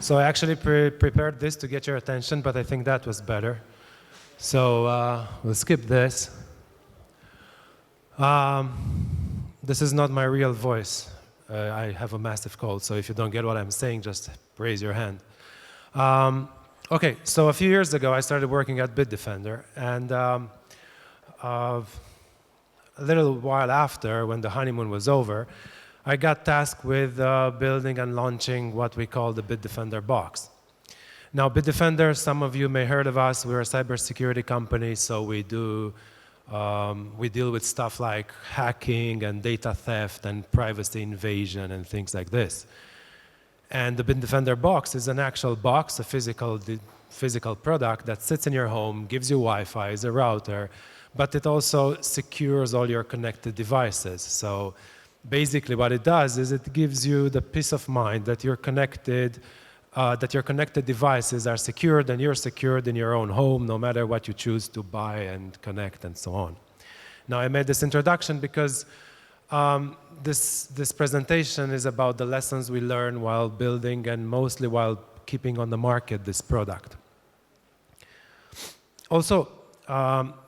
So I actually prepared this to get your attention, but I think that was better. So we'll skip this. This is not my real voice. I have a massive cold, so if you don't get what I'm saying, just raise your hand. Okay, so a few years ago, I started working at Bitefender, and a little while after, when the honeymoon was over, I got tasked with building and launching what we call the Bitefender box. Now, Bitefender, some of you may have heard of us. We're a cybersecurity company, so we deal with stuff like hacking and data theft and privacy invasion and things like this. And the Bitefender box is an actual box, a physical product that sits in your home, gives you Wi-Fi, is a router, but it also secures all your connected devices. So basically what it does is it gives you the peace of mind that your connected devices are secured and you're secured in your own home, no matter what you choose to buy and connect and so on. Now, I made this introduction because this presentation is about the lessons we learn while building and mostly while keeping on the market this product. Also,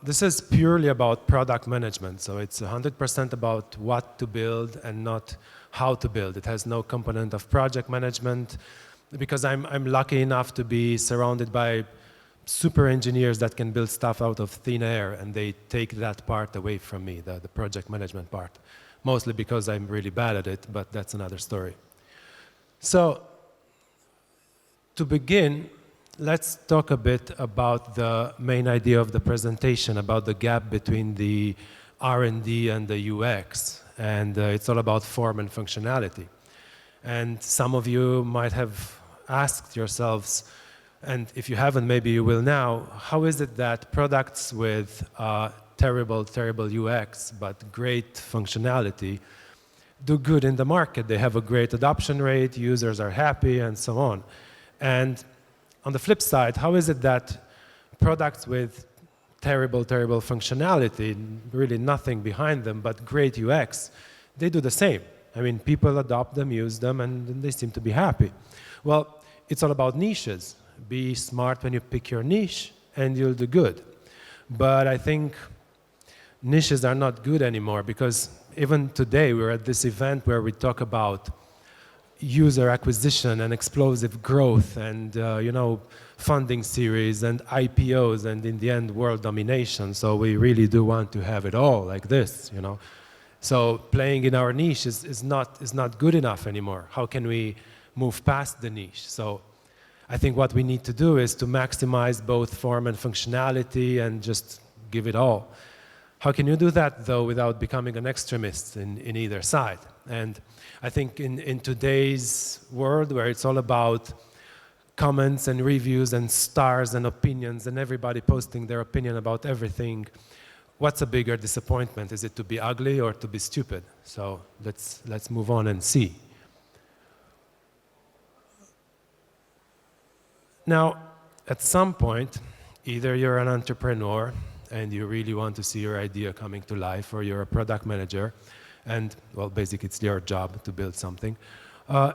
this is purely about product management, so it's 100% about what to build and not how to build. It has no component of project management because I'm lucky enough to be surrounded by super engineers that can build stuff out of thin air, and they take that part away from me, the project management part, mostly because I'm really bad at it, but that's another story. So, to begin, let's talk a bit about the main idea of the presentation, about the gap between the R&D and the UX. And it's all about form and functionality. And some of you might have asked yourselves, and if you haven't, maybe you will now, how is it that products with terrible UX but great functionality do good in the market? They have a great adoption rate, users are happy, and so on. And on the flip side, how is it that products with terrible functionality, really nothing behind them, but great UX, they do the same? I mean, people adopt them, use them, and they seem to be happy. Well, it's all about niches. Be smart when you pick your niche, and you'll do good. But I think niches are not good anymore, because even today we're at this event where we talk about user acquisition and explosive growth and funding series and IPOs and in the end world domination. So we really do want to have it all like this, So playing in our niche is not good enough anymore. How can we move past the niche? So I think what we need to do is to maximize both form and functionality and just give it all. How can you do that, though, without becoming an extremist in either side? And I think in today's world, where it's all about comments and reviews and stars and opinions and everybody posting their opinion about everything, what's a bigger disappointment? Is it to be ugly or to be stupid? So let's move on and see. Now, at some point, either you're an entrepreneur and you really want to see your idea coming to life, or you're a product manager, and, well, basically it's your job to build something.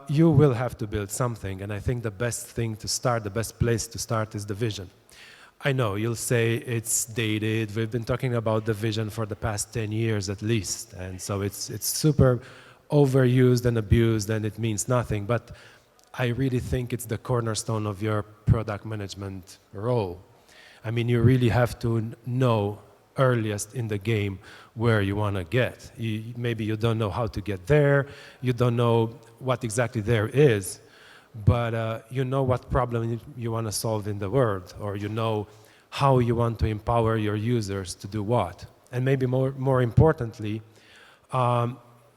You will have to build something, and I think the best thing to start, the best place to start is the vision. I know, you'll say it's dated. We've been talking about the vision for the past 10 years at least, and so it's super overused and abused, and it means nothing, but I really think it's the cornerstone of your product management role. I mean, you really have to know earliest in the game where you want to get. Maybe you don't know how to get there, you don't know what exactly there is, but you know what problem you want to solve in the world, or you know how you want to empower your users to do what. And maybe more importantly,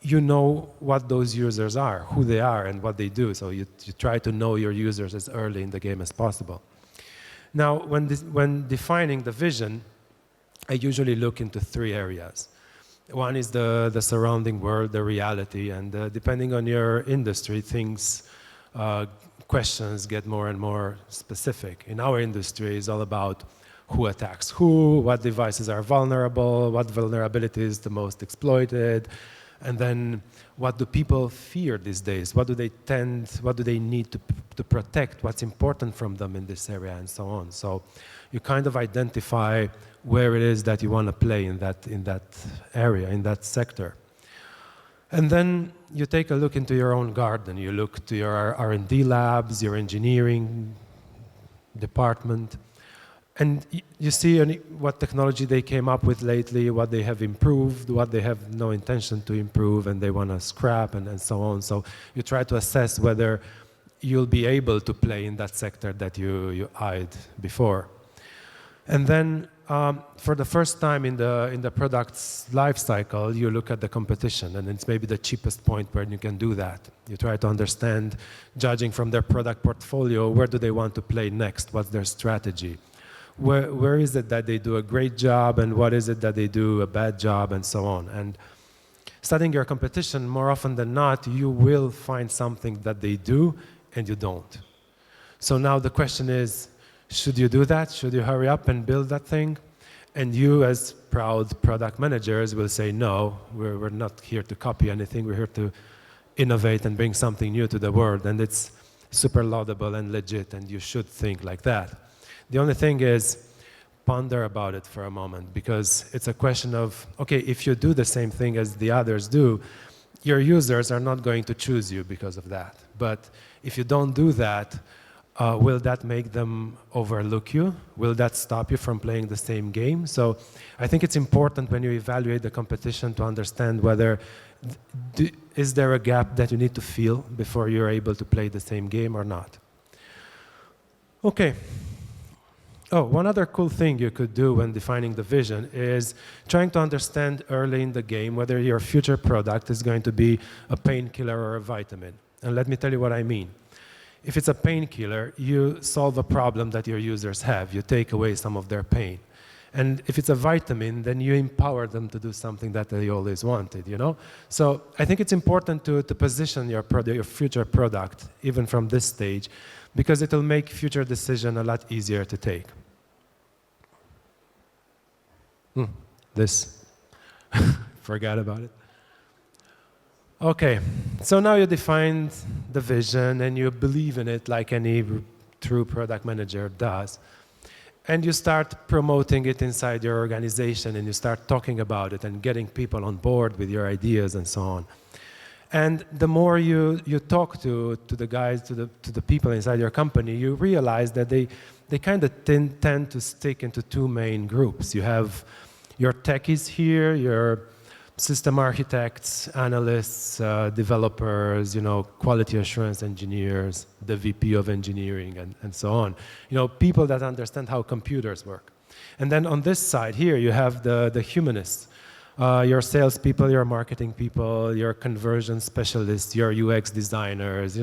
you know what those users are, who they are, and what they do. So you try to know your users as early in the game as possible. Now, when defining the vision, I usually look into three areas. One is the surrounding world, the reality, and depending on your industry, questions get more and more specific. In our industry, it's all about who attacks who, what devices are vulnerable, what vulnerability is the most exploited, And then what do people fear these days? What do they need to protect? What's important from them in this area and so on. So you kind of identify where it is that you want to play in that area, in that sector. And then you take a look into your own garden. You look to your R&D labs, your engineering department, and you see what technology they came up with lately, what they have improved, what they have no intention to improve, and they want to scrap, and so on. So you try to assess whether you'll be able to play in that sector that you eyed before. And then for the first time in the product's life cycle, you look at the competition, and it's maybe the cheapest point where you can do that. You try to understand, judging from their product portfolio, where do they want to play next? What's their strategy? Where is it that they do a great job, and what is it that they do a bad job, and so on. And studying your competition, more often than not, you will find something that they do and you don't. So now the question is, should you do that? Should you hurry up and build that thing? And you, as proud product managers, will say, no, we're not here to copy anything. We're here to innovate and bring something new to the world. And it's super laudable and legit, and you should think like that. The only thing is, ponder about it for a moment, because it's a question of, okay, if you do the same thing as the others do, your users are not going to choose you because of that. But if you don't do that, will that make them overlook you? Will that stop you from playing the same game? So I think it's important when you evaluate the competition to understand whether is there a gap that you need to fill before you're able to play the same game or not. Okay. Oh, one other cool thing you could do when defining the vision is trying to understand early in the game whether your future product is going to be a painkiller or a vitamin. And let me tell you what I mean. If it's a painkiller, you solve a problem that your users have. You take away some of their pain. And if it's a vitamin, then you empower them to do something that they always wanted, you know? So I think it's important to position your future product, even from this stage, because it will make future decisions a lot easier to take. This. Forgot about it. Okay, so now you defined the vision and you believe in it like any true product manager does. And you start promoting it inside your organization, and you start talking about it and getting people on board with your ideas and so on. And the more you talk to the guys, to the people inside your company, you realize that they kind of tend to stick into two main groups. You have your techies here, your system architects, analysts, developers, quality assurance engineers, the VP of engineering, and so on. People that understand how computers work. And then on this side here, you have the humanists, your salespeople, your marketing people, your conversion specialists, your UX designers,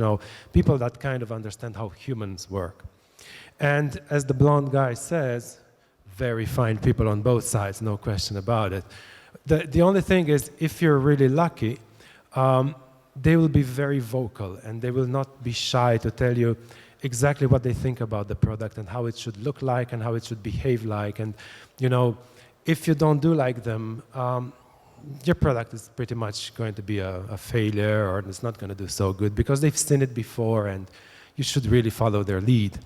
people that kind of understand how humans work. And as the blonde guy says, very fine people on both sides, no question about it. The only thing is, if you're really lucky, they will be very vocal, and they will not be shy to tell you exactly what they think about the product and how it should look like and how it should behave like. And, if you don't do like them, your product is pretty much going to be a failure, or it's not going to do so good because they've seen it before, and you should really follow their lead.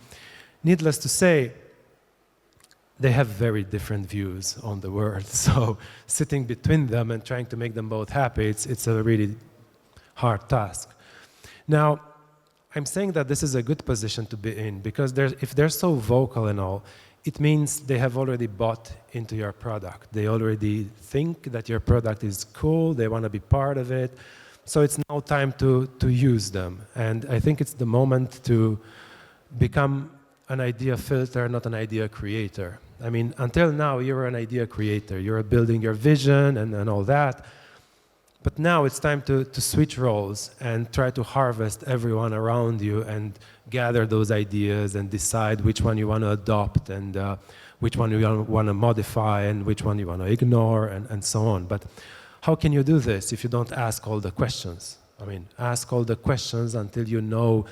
Needless to say, they have very different views on the world. So sitting between them and trying to make them both happy, it's a really hard task. Now, I'm saying that this is a good position to be in, because if they're so vocal and all, it means they have already bought into your product. They already think that your product is cool, they want to be part of it. So it's now time to use them. And I think it's the moment to become an idea filter, not an idea creator. I mean, until now, you were an idea creator. You were building your vision and all that. But now it's time to switch roles and try to harvest everyone around you and gather those ideas and decide which one you want to adopt and which one you want to modify and which one you want to ignore and so on. But how can you do this if you don't ask all the questions? I mean, ask all the questions until you know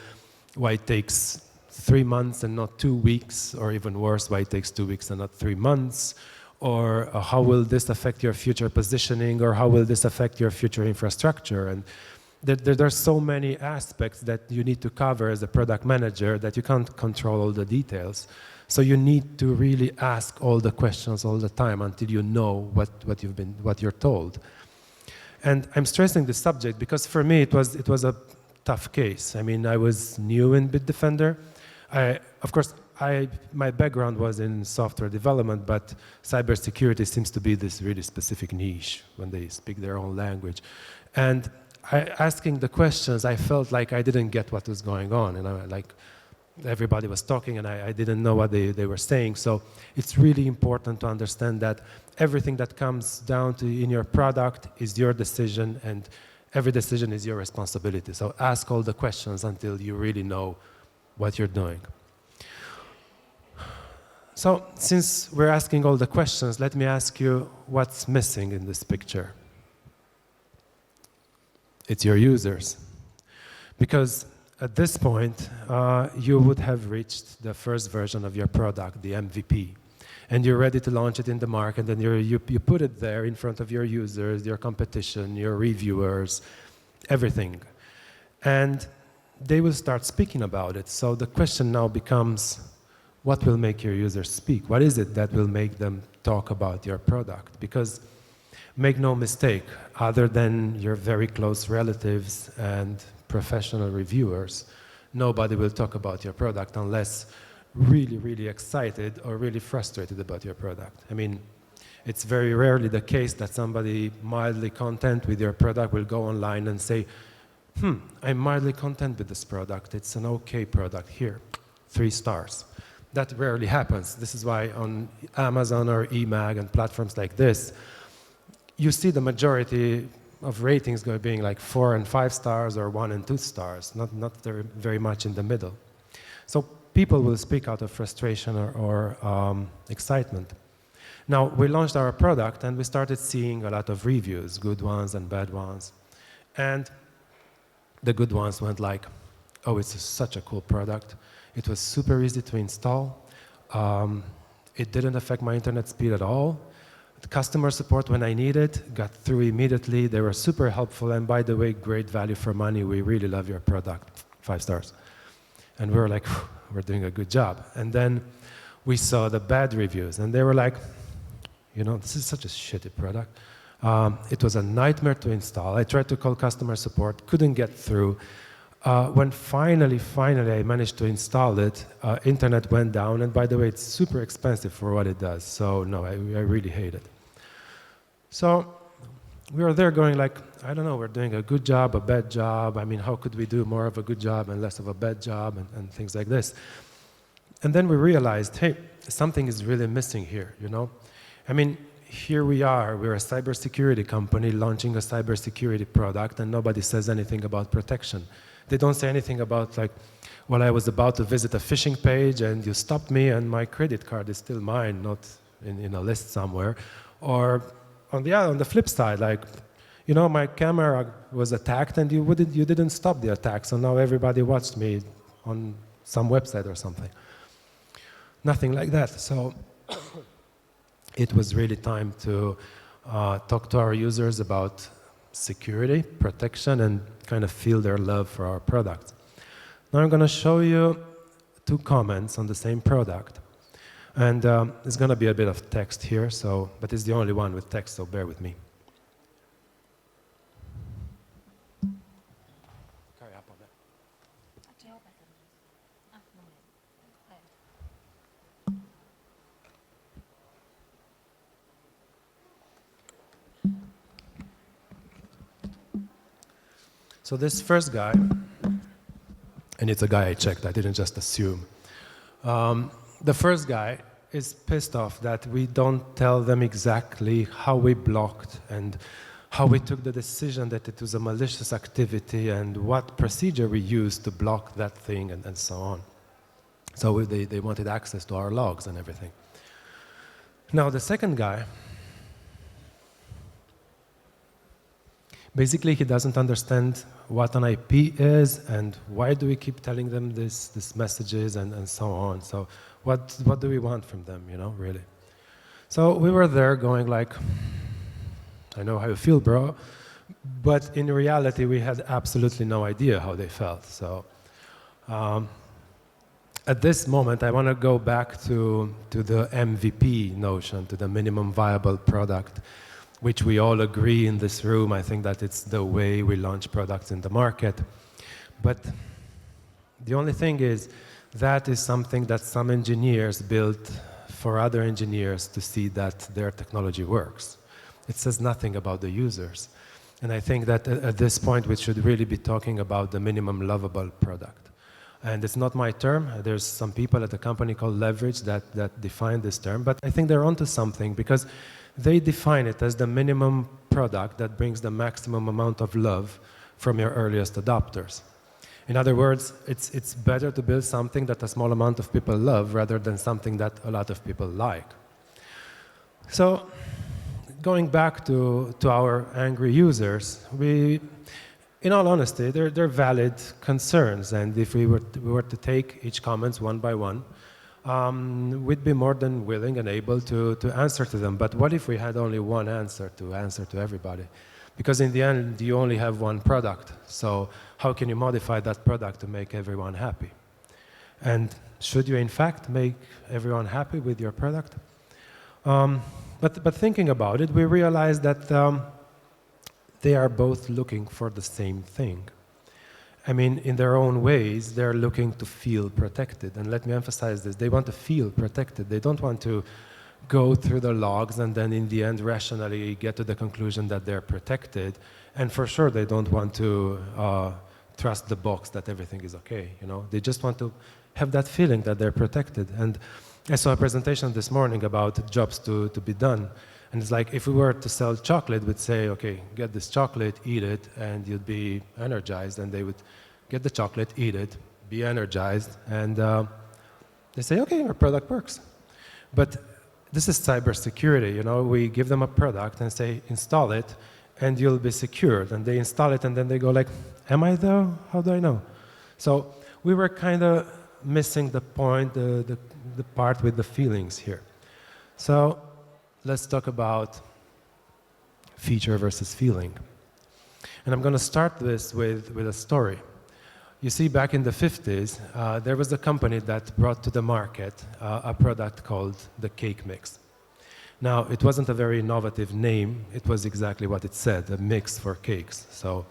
why it takes 3 months and not 2 weeks, or even worse, why it takes 2 weeks and not 3 months, or how will this affect your future positioning, or how will this affect your future infrastructure? And there's so many aspects that you need to cover as a product manager that you can't control all the details. So you need to really ask all the questions all the time until you know what you're told. And I'm stressing this subject because for me it was a tough case. I mean, I was new in Bitefender. Of course, my background was in software development, but cybersecurity seems to be this really specific niche when they speak their own language. And asking the questions, I felt like I didn't get what was going on, and like everybody was talking, and I didn't know what they were saying. So it's really important to understand that everything that comes down to in your product is your decision, and every decision is your responsibility. So ask all the questions until you really know what you're doing. So since we're asking all the questions, let me ask you what's missing in this picture. It's your users. Because at this point, you would have reached the first version of your product, the MVP. And you're ready to launch it in the market, and you put it there in front of your users, your competition, your reviewers, everything. And they will start speaking about it. So the question now becomes, what will make your users speak? What is it that will make them talk about your product? Because make no mistake, other than your very close relatives and professional reviewers, nobody will talk about your product unless really, really excited or really frustrated about your product. I mean, it's very rarely the case that somebody mildly content with your product will go online and say, I'm mildly content with this product. It's an okay product. Here, 3 stars. That rarely happens. This is why on Amazon or eMag and platforms like this, you see the majority of ratings being like 4 and 5 stars or 1 and 2 stars, not very much in the middle. So people will speak out of frustration or excitement. Now, we launched our product and we started seeing a lot of reviews, good ones and bad ones. And the good ones went like, oh, it's such a cool product. It was super easy to install. It didn't affect my internet speed at all. The customer support when I needed got through immediately. They were super helpful. And by the way, great value for money. We really love your product. 5 stars. And we were like, we're doing a good job. And then we saw the bad reviews. And they were like, you know, this is such a shitty product. It was a nightmare to install. I tried to call customer support, couldn't get through. When finally I managed to install it, internet went down, and by the way, it's super expensive for what it does. So no, I really hate it. So we were there going like, I don't know, we're doing a good job, a bad job. I mean, how could we do more of a good job and less of a bad job and things like this? And then we realized, hey, something is really missing here, you know? I mean, here we are, we're a cybersecurity company launching a cybersecurity product, and nobody says anything about protection. They don't say anything about like, well, I was about to visit a phishing page and you stopped me and my credit card is still mine, not in a list somewhere. Or on the flip side, like, you know, my camera was attacked and you didn't stop the attack, so now everybody watched me on some website or something. Nothing like that. So it was really time to talk to our users about security, protection, and kind of feel their love for our product. Now I'm going to show you 2 comments on the same product. And there's going to be a bit of text here, but it's the only one with text, so bear with me. So this first guy, and it's a guy I checked, I didn't just assume. The first guy is pissed off that we don't tell them exactly how we blocked and how we took the decision that it was a malicious activity and what procedure we used to block that thing and so on. So they wanted access to our logs and everything. Now the second guy, basically he doesn't understand what an IP is and why do we keep telling them these messages and so on. So what do we want from them, you know, really? So we were there going like, I know how you feel, bro. But in reality, we had absolutely no idea how they felt. So at this moment, I want to go back to the MVP notion, to the minimum viable product, which we all agree in this room. I think that it's the way we launch products in the market. But the only thing is, that is something that some engineers built for other engineers to see that their technology works. It says nothing about the users. And I think that at this point, we should really be talking about the minimum lovable product. And it's not my term. There's some people at a company called Leverage that define this term. But I think they're onto something, because they define it as the minimum product that brings the maximum amount of love from your earliest adopters. In other words, it's better to build something that a small amount of people love rather than something that a lot of people like. So going back to our angry users, in all honesty, they're valid concerns. And if we were to take each comment one by one, we'd be more than willing and able to answer to them. But what if we had only one answer to everybody? Because in the end, you only have one product. So how can you modify that product to make everyone happy? And should you, in fact, make everyone happy with your product? But thinking about it, we realize that they are both looking for the same thing. I mean, in their own ways, they're looking to feel protected. And let me emphasize this. They want to feel protected. They don't want to go through the logs and then in the end rationally get to the conclusion that they're protected. And for sure, they don't want to trust the box that everything is okay. They just want to have that feeling that they're protected. And I saw a presentation this morning about jobs to be done. And it's like, if we were to sell chocolate, we'd say, okay, get this chocolate, eat it, and you'd be energized. And they would get the chocolate, eat it, be energized, and they say, okay, our product works. But this is cybersecurity. We give them a product and say, install it, and you'll be secured. And they install it, and then they go like, am I though? How do I know? So we were kind of missing the point, the part with the feelings here. So let's talk about feature versus feeling. And I'm going to start this with a story. You see, back in the 50s, there was a company that brought to the market a product called the cake mix. Now, it wasn't a very innovative name. It was exactly what it said, a mix for cakes. So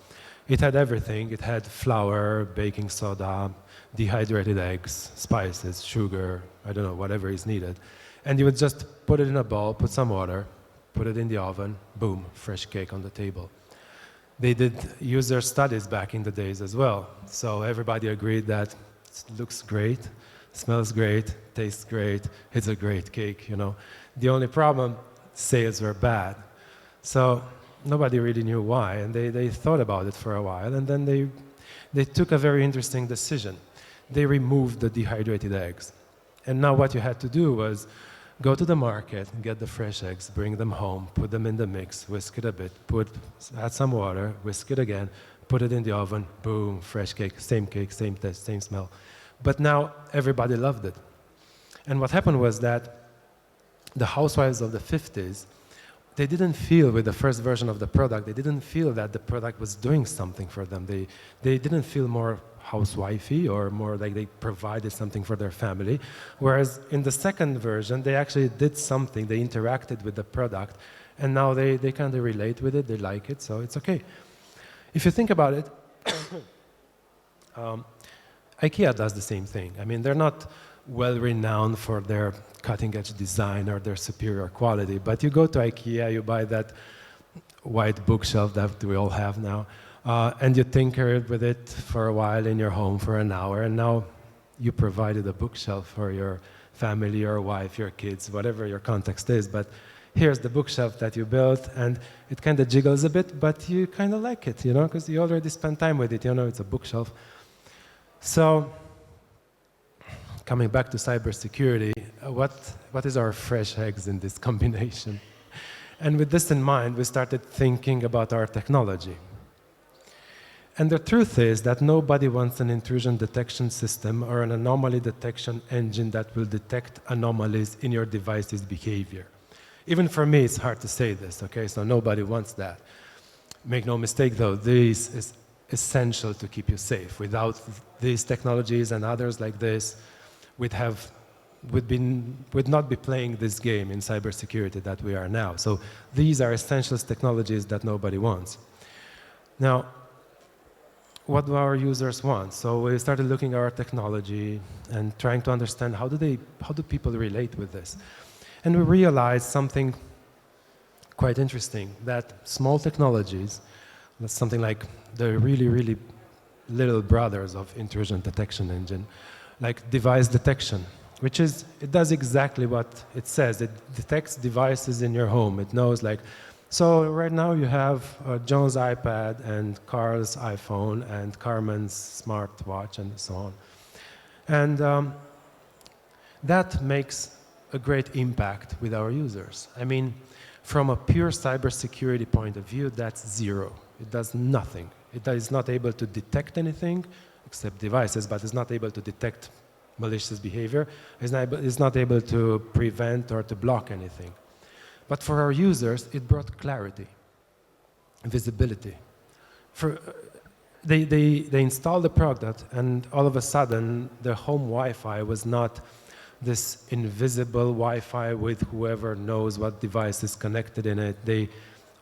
it had everything. It had flour, baking soda, dehydrated eggs, spices, sugar, I don't know, whatever is needed. And you would just put it in a bowl, put some water, put it in the oven, boom, fresh cake on the table. They did user studies back in the days as well. So everybody agreed that it looks great, smells great, tastes great, it's a great cake, The only problem, sales were bad. So nobody really knew why, and they thought about it for a while, and then they took a very interesting decision. They removed the dehydrated eggs. And now what you had to do was go to the market, get the fresh eggs, bring them home, put them in the mix, whisk it a bit, add some water, whisk it again, put it in the oven, boom, fresh cake, same taste, same smell. But now everybody loved it. And what happened was that the housewives of the 50s, they didn't feel with the first version of the product, they didn't feel that the product was doing something for them. They didn't feel more housewifey or more like they provided something for their family. Whereas in the second version, they actually did something, they interacted with the product, and now they kind of relate with it, they like it, so it's okay. If you think about it, IKEA does the same thing. I mean, they're not well-renowned for their cutting-edge design or their superior quality, but you go to IKEA, you buy that white bookshelf that we all have now, and you tinker with it for a while in your home for an hour, and now you provided a bookshelf for your family, your wife, your kids, whatever your context is. But here's the bookshelf that you built, and it kind of jiggles a bit, but you kind of like it, because you already spent time with it, it's a bookshelf. So coming back to cybersecurity, what is our fresh eggs in this combination? And with this in mind, we started thinking about our technology. And the truth is that nobody wants an intrusion detection system or an anomaly detection engine that will detect anomalies in your device's behavior. Even for me, it's hard to say this, okay? So nobody wants that. Make no mistake, though, this is essential to keep you safe. Without these technologies and others like this, we'd not be playing this game in cybersecurity that we are now. So these are essential technologies that nobody wants. Now, what do our users want? So we started looking at our technology and trying to understand how do people relate with this? And we realized something quite interesting, that small technologies, that's something like the really, really little brothers of intrusion detection engine, like device detection, which is, it does exactly what it says. It detects devices in your home. It knows like, so right now you have John's iPad and Carl's iPhone and Carmen's smartwatch and so on. And that makes a great impact with our users. I mean, from a pure cybersecurity point of view, that's zero. It does nothing. It is not able to detect anything except devices, but it's not able to detect malicious behavior. It's not able to prevent or to block anything. But for our users, it brought clarity, visibility. They installed the product, and all of a sudden, the home Wi-Fi was not this invisible Wi-Fi with whoever knows what device is connected in it.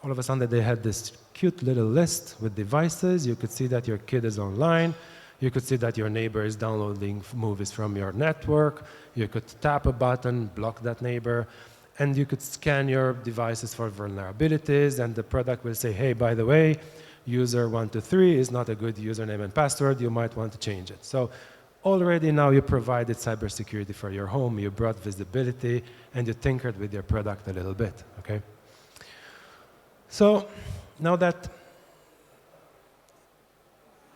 All of a sudden, they had this cute little list with devices. You could see that your kid is online. You could see that your neighbor is downloading movies from your network. You could tap a button, block that neighbor. And you could scan your devices for vulnerabilities, and the product will say, hey, by the way, user 123 is not a good username and password. You might want to change it. So already now you provided cybersecurity for your home. You brought visibility, and you tinkered with your product a little bit, okay? So now that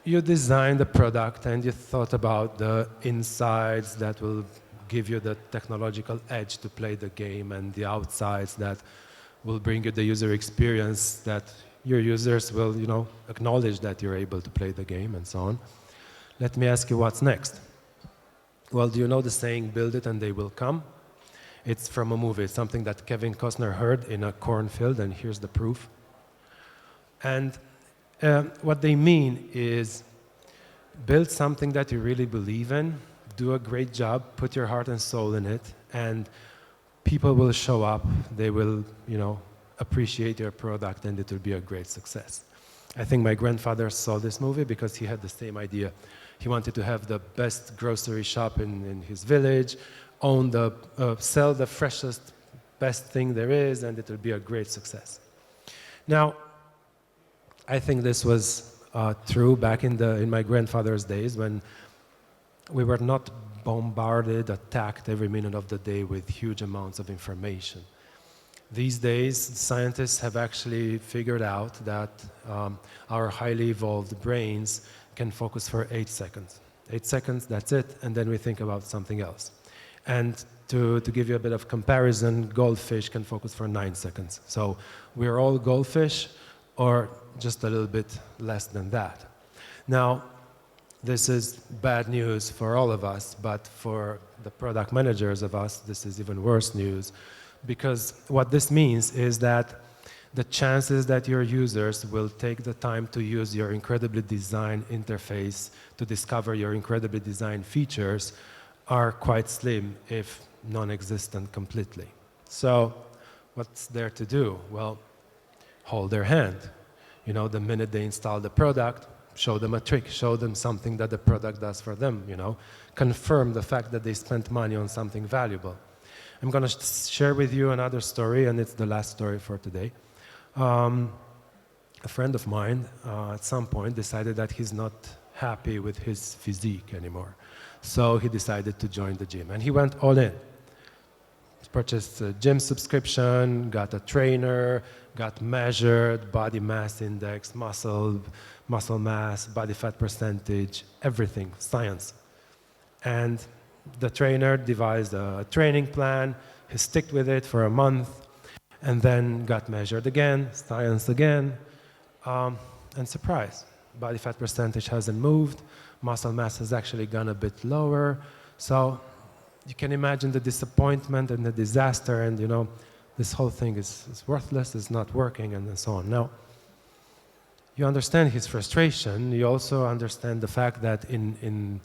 you designed the product and you thought about the insides that will give you the technological edge to play the game, and the outsides that will bring you the user experience that your users will, acknowledge that you're able to play the game and so on. Let me ask you, what's next? Well, do you know the saying, build it and they will come? It's from a movie. It's something that Kevin Costner heard in a cornfield, and here's the proof. And what they mean is build something that you really believe in, do a great job, put your heart and soul in it, and people will show up. They will, appreciate your product, and it will be a great success. I think my grandfather saw this movie because he had the same idea. He wanted to have the best grocery shop in his village, sell the freshest, best thing there is, and it will be a great success. Now, I think this was true back in my grandfather's days, when we were not bombarded, attacked every minute of the day with huge amounts of information. These days, scientists have actually figured out that our highly evolved brains can focus for 8 seconds. 8 seconds, that's it, and then we think about something else. And to give you a bit of comparison, goldfish can focus for 9 seconds. So we're all goldfish, or just a little bit less than that. Now, this is bad news for all of us, but for the product managers of us, this is even worse news, because what this means is that the chances that your users will take the time to use your incredibly designed interface to discover your incredibly designed features are quite slim, if non-existent completely. So what's there to do? Well, hold their hand. The minute they install the product, show them a trick, show them something that the product does for them, confirm the fact that they spent money on something valuable. I'm going to share with you another story, and it's the last story for today. A friend of mine at some point decided that he's not happy with his physique anymore. So he decided to join the gym, and he went all in. Purchased a gym subscription, got a trainer, got measured, body mass index, muscle mass, body fat percentage, everything, science. And the trainer devised a training plan. He stuck with it for a month, and then got measured again, science again, and surprise, body fat percentage hasn't moved, muscle mass has actually gone a bit lower. So you can imagine the disappointment and the disaster, and this whole thing is worthless, it's not working, and so on. Now, you understand his frustration. You also understand the fact that in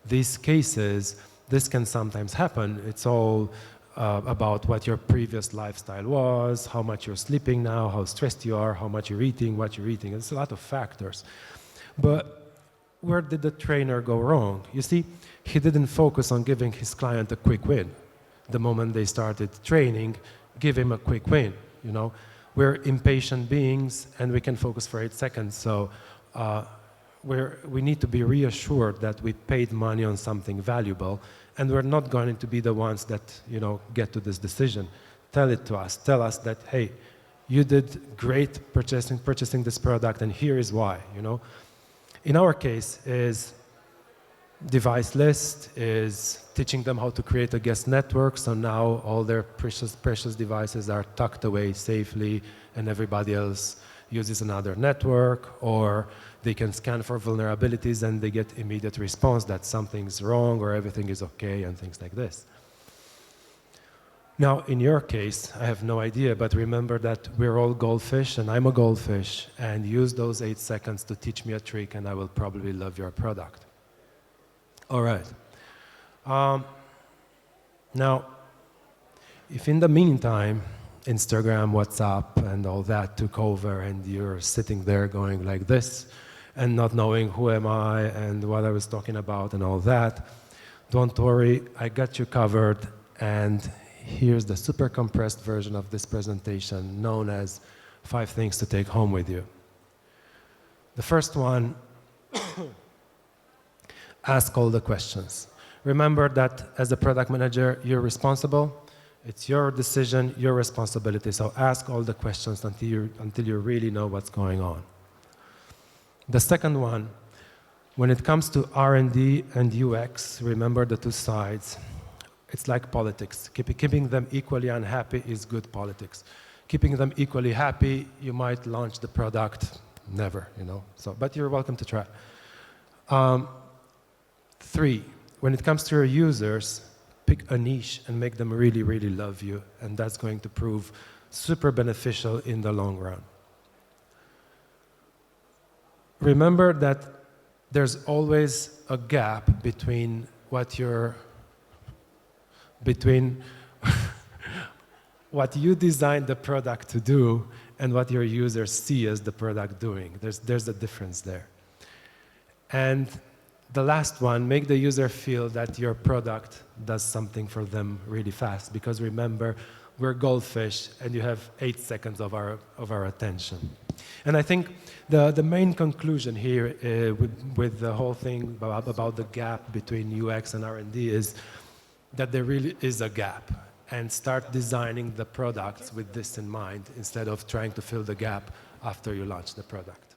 these cases, this can sometimes happen. It's all about what your previous lifestyle was, how much you're sleeping now, how stressed you are, how much you're eating, what you're eating. It's a lot of factors. But where did the trainer go wrong? You see, he didn't focus on giving his client a quick win. The moment they started training, give him a quick win, you know. We're impatient beings, and we can focus for 8 seconds. So we need to be reassured that we paid money on something valuable, and we're not going to be the ones that, you know, get to this decision. Tell it to us. Tell us that, hey, you did great purchasing this product, and here is why, you know. In our case, is device list, is teaching them how to create a guest network, so now all their precious devices are tucked away safely and everybody else uses another network, or they can scan for vulnerabilities and they get immediate response that something's wrong or everything is okay and things like this. Now, in your case, I have no idea, but remember that we're all goldfish and I'm a goldfish, and use those 8 seconds to teach me a trick and I will probably love your product. All right. Now, if in the meantime, Instagram, WhatsApp, and all that took over and you're sitting there going like this and not knowing who am I and what I was talking about and all that, don't worry, I got you covered, and here's the super compressed version of this presentation known as 5 things to take home with you. The first one, ask all the questions. Remember that as a product manager, you're responsible. It's your decision, your responsibility. So ask all the questions until you really know what's going on. The second one, when it comes to R&D and UX, remember the 2 sides. It's like politics. Keeping them equally unhappy is good politics. Keeping them equally happy, you might launch the product, never, you know. So, but you're welcome to try. 3, when it comes to your users, pick a niche and make them really, really love you, and that's going to prove super beneficial in the long run. Remember that there's always a gap between what you designed the product to do and what your users see as the product doing. There's a difference there. And the last one, make the user feel that your product does something for them really fast, because remember, we're goldfish and you have 8 seconds of our attention. And I think the main conclusion here with the whole thing about the gap between UX and R&D is that there really is a gap, and start designing the products with this in mind instead of trying to fill the gap after you launch the product.